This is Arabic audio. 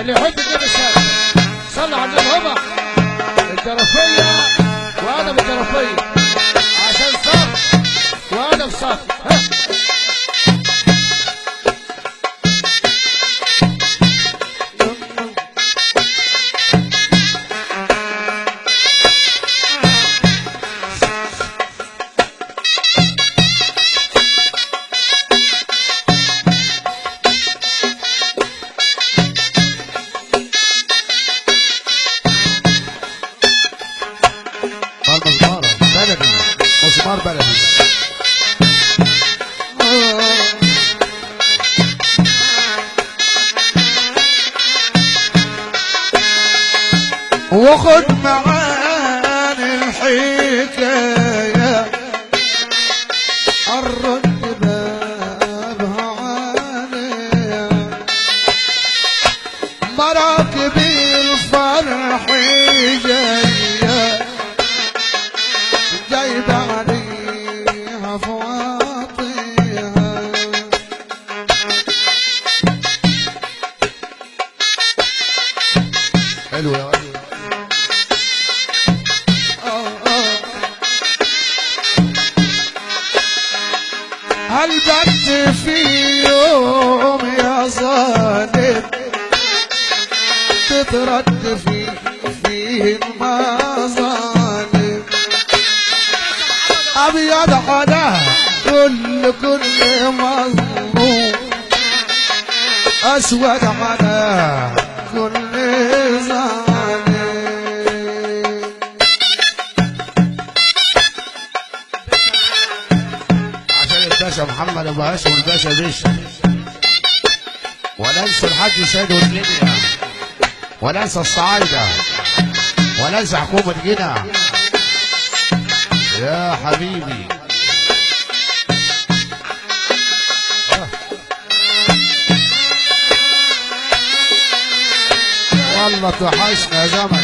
اللي يحب النبي صلى على النبي هما الجرفيه وادم الجرفيه عشان صف وادم صف. مسمار بلدي وخد معاني الحكاية الرد بابها عالية مراكب الفرح جاية جايبة عليها فواطيها حلو يا ولد. هل بت في يوم يا ظالم تترد فيه المظالم ابيض على كل مظلوم اسود على كل ظالم. عشان الباشا محمد ابو هاشم والباشا باشا ولا انسى الحاج سيد والدنيا ولا انسى الصعايده ولا انسى حكومه جنة يا حبيبي. والله توحشنا يا زمن.